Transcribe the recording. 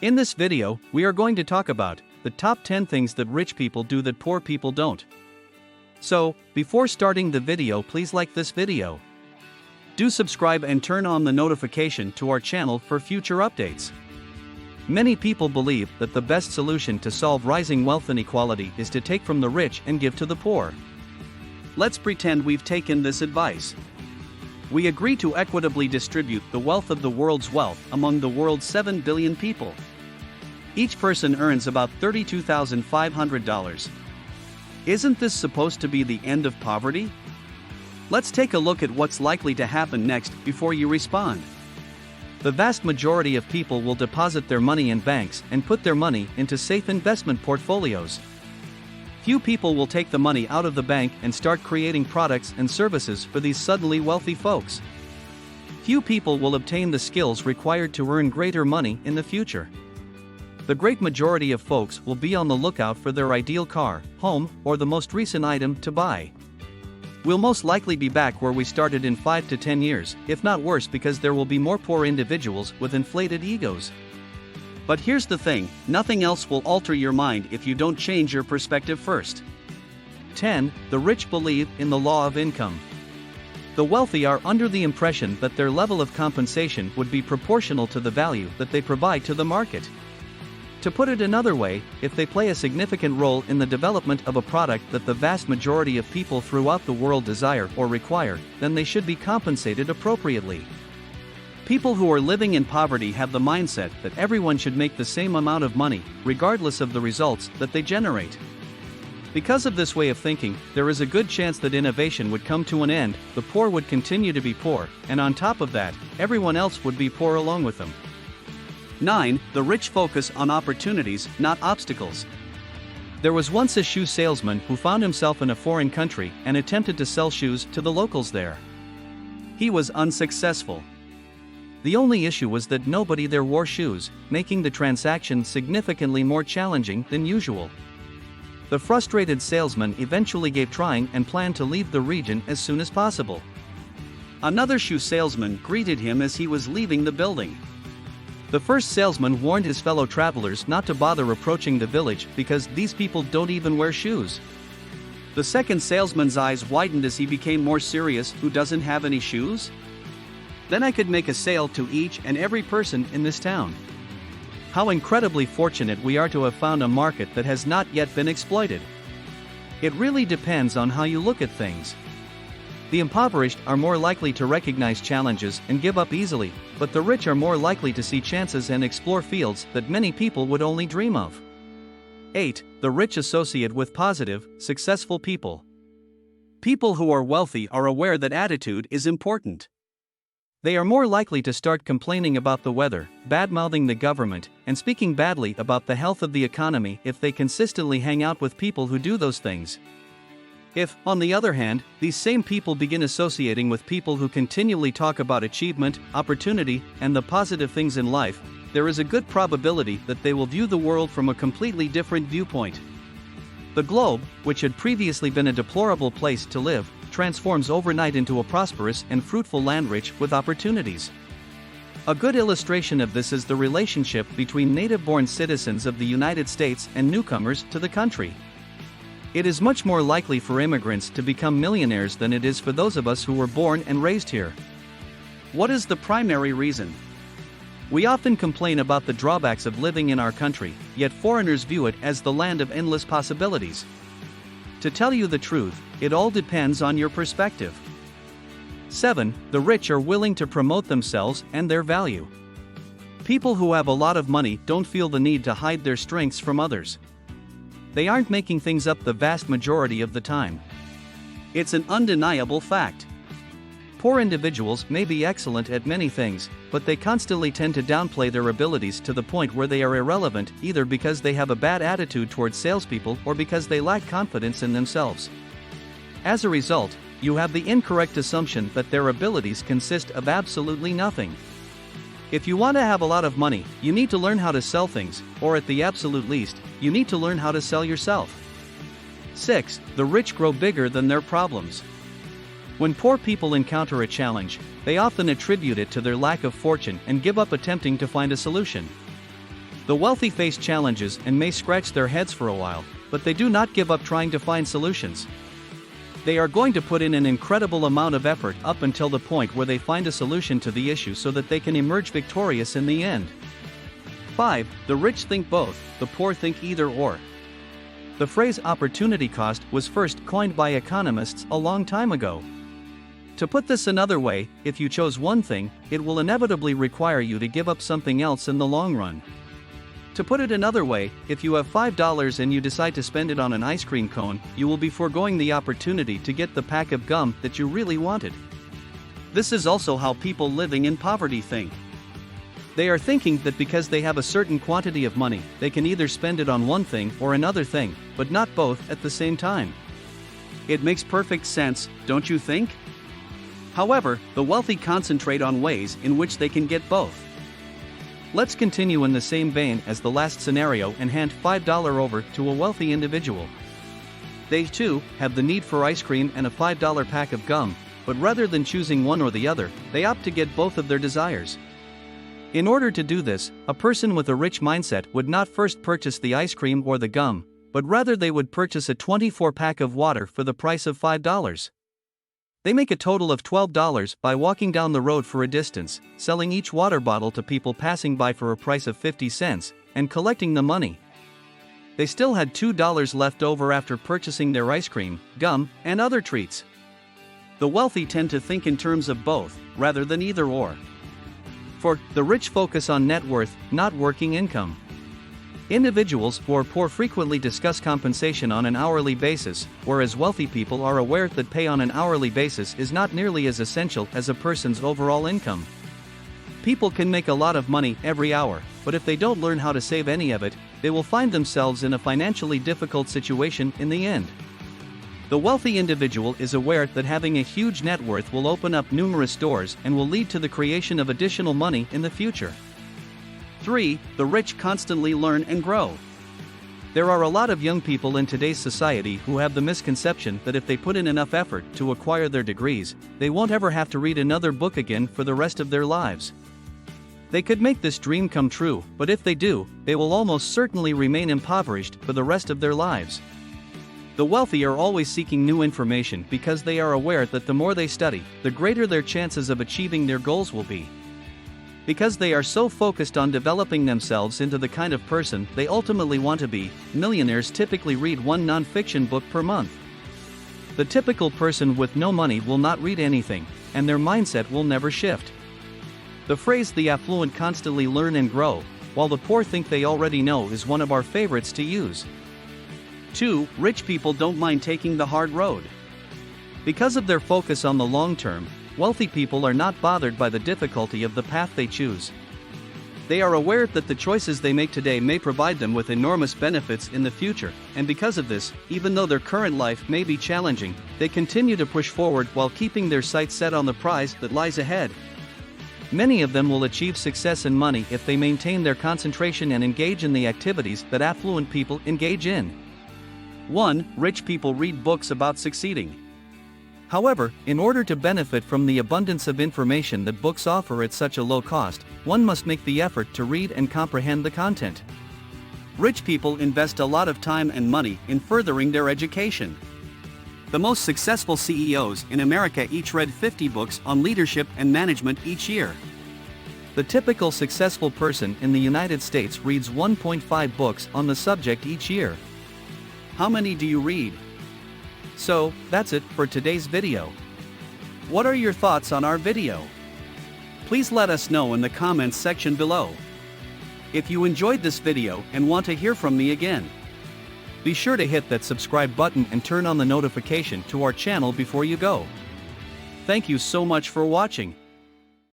In this video, we are going to talk about the top 10 things that rich people do that poor people don't. So, before starting the video, please like this video. Do subscribe and turn on the notification to our channel for future updates. Many people believe that the best solution to solve rising wealth inequality is to take from the rich and give to the poor. Let's pretend we've taken this advice. We agree to equitably distribute the wealth of the world's wealth among the world's 7 billion people. Each person earns about $32,500. Isn't this supposed to be the end of poverty? Let's take a look at what's likely to happen next before you respond. The vast majority of people will deposit their money in banks and put their money into safe investment portfolios. Few people will take the money out of the bank and start creating products and services for these suddenly wealthy folks. Few people will obtain the skills required to earn greater money in the future. The great majority of folks will be on the lookout for their ideal car, home, or the most recent item to buy. We'll most likely be back where we started in 5 to 10 years, if not worse, because there will be more poor individuals with inflated egos. But here's the thing, nothing else will alter your mind if you don't change your perspective first. 10. The rich believe in the law of income. The wealthy are under the impression that their level of compensation would be proportional to the value that they provide to the market. To put it another way, if they play a significant role in the development of a product that the vast majority of people throughout the world desire or require, then they should be compensated appropriately. People who are living in poverty have the mindset that everyone should make the same amount of money, regardless of the results that they generate. Because of this way of thinking, there is a good chance that innovation would come to an end, the poor would continue to be poor, and on top of that, everyone else would be poor along with them. 9. The rich focus on opportunities, not obstacles. There was once a shoe salesman who found himself in a foreign country and attempted to sell shoes to the locals there. He was unsuccessful. The only issue was that nobody there wore shoes, making the transaction significantly more challenging than usual. The frustrated salesman eventually gave trying and planned to leave the region as soon as possible. Another shoe salesman greeted him as he was leaving the building. The first salesman warned his fellow travelers not to bother approaching the village because these people don't even wear shoes. The second salesman's eyes widened as he became more serious. Who doesn't have any shoes? Then I could make a sale to each and every person in this town. How incredibly fortunate we are to have found a market that has not yet been exploited. It really depends on how you look at things. The impoverished are more likely to recognize challenges and give up easily, but the rich are more likely to see chances and explore fields that many people would only dream of. 8. The rich associate with positive, successful people. People who are wealthy are aware that attitude is important. They are more likely to start complaining about the weather, bad-mouthing the government, and speaking badly about the health of the economy if they consistently hang out with people who do those things. If, on the other hand, these same people begin associating with people who continually talk about achievement, opportunity, and the positive things in life, there is a good probability that they will view the world from a completely different viewpoint. The globe, which had previously been a deplorable place to live, transforms overnight into a prosperous and fruitful land rich with opportunities. A good illustration of this is the relationship between native-born citizens of the United States and newcomers to the country. It is much more likely for immigrants to become millionaires than it is for those of us who were born and raised here. What is the primary reason? We often complain about the drawbacks of living in our country, yet foreigners view it as the land of endless possibilities. To tell you the truth, it all depends on your perspective. 7. The rich are willing to promote themselves and their value. People who have a lot of money don't feel the need to hide their strengths from others. They aren't making things up the vast majority of the time. It's an undeniable fact. Poor individuals may be excellent at many things, but they constantly tend to downplay their abilities to the point where they are irrelevant, either because they have a bad attitude towards salespeople or because they lack confidence in themselves. As a result, you have the incorrect assumption that their abilities consist of absolutely nothing. If you want to have a lot of money, you need to learn how to sell things, or at the absolute least, you need to learn how to sell yourself. 6. The rich grow bigger than their problems. When poor people encounter a challenge, they often attribute it to their lack of fortune and give up attempting to find a solution. The wealthy face challenges and may scratch their heads for a while, but they do not give up trying to find solutions. They are going to put in an incredible amount of effort up until the point where they find a solution to the issue so that they can emerge victorious in the end. 5. The rich think both, the poor think either or. The phrase opportunity cost was first coined by economists a long time ago. To put this another way, if you chose one thing, it will inevitably require you to give up something else in the long run. To put it another way, if you have $5 and you decide to spend it on an ice cream cone, you will be foregoing the opportunity to get the pack of gum that you really wanted. This is also how people living in poverty think. They are thinking that because they have a certain quantity of money, they can either spend it on one thing or another thing, but not both at the same time. It makes perfect sense, don't you think? However, the wealthy concentrate on ways in which they can get both. Let's continue in the same vein as the last scenario and hand $5 over to a wealthy individual. They too have the need for ice cream and a $5 pack of gum, but rather than choosing one or the other, they opt to get both of their desires. In order to do this, a person with a rich mindset would not first purchase the ice cream or the gum, but rather they would purchase a 24-pack of water for the price of $5. They make a total of $12 by walking down the road for a distance, selling each water bottle to people passing by for a price of 50 cents, and collecting the money. They still had $2 left over after purchasing their ice cream, gum, and other treats. The wealthy tend to think in terms of both, rather than either or. For the rich focus on net worth, not working income. Individuals who are poor frequently discuss compensation on an hourly basis, whereas wealthy people are aware that pay on an hourly basis is not nearly as essential as a person's overall income. People can make a lot of money every hour, but if they don't learn how to save any of it, they will find themselves in a financially difficult situation in the end. The wealthy individual is aware that having a huge net worth will open up numerous doors and will lead to the creation of additional money in the future. 3. The rich constantly learn and grow. There are a lot of young people in today's society who have the misconception that if they put in enough effort to acquire their degrees, they won't ever have to read another book again for the rest of their lives. They could make this dream come true, but if they do, they will almost certainly remain impoverished for the rest of their lives. The wealthy are always seeking new information because they are aware that the more they study, the greater their chances of achieving their goals will be. Because they are so focused on developing themselves into the kind of person they ultimately want to be, millionaires typically read one non-fiction book per month. The typical person with no money will not read anything, and their mindset will never shift. The phrase "the affluent constantly learn and grow, while the poor think they already know" is one of our favorites to use. 2. Rich people don't mind taking the hard road. Because of their focus on the long term, wealthy people are not bothered by the difficulty of the path they choose. They are aware that the choices they make today may provide them with enormous benefits in the future, and because of this, even though their current life may be challenging, they continue to push forward while keeping their sights set on the prize that lies ahead. Many of them will achieve success and money if they maintain their concentration and engage in the activities that affluent people engage in. 1. Rich people read books about succeeding. However, in order to benefit from the abundance of information that books offer at such a low cost, one must make the effort to read and comprehend the content. Rich people invest a lot of time and money in furthering their education. The most successful CEOs in America each read 50 books on leadership and management each year. The typical successful person in the United States reads 1.5 books on the subject each year. How many do you read? So, that's it for today's video. What are your thoughts on our video? Please let us know in the comments section below. If you enjoyed this video and want to hear from me again, be sure to hit that subscribe button and turn on the notification to our channel before you go. Thank you so much for watching.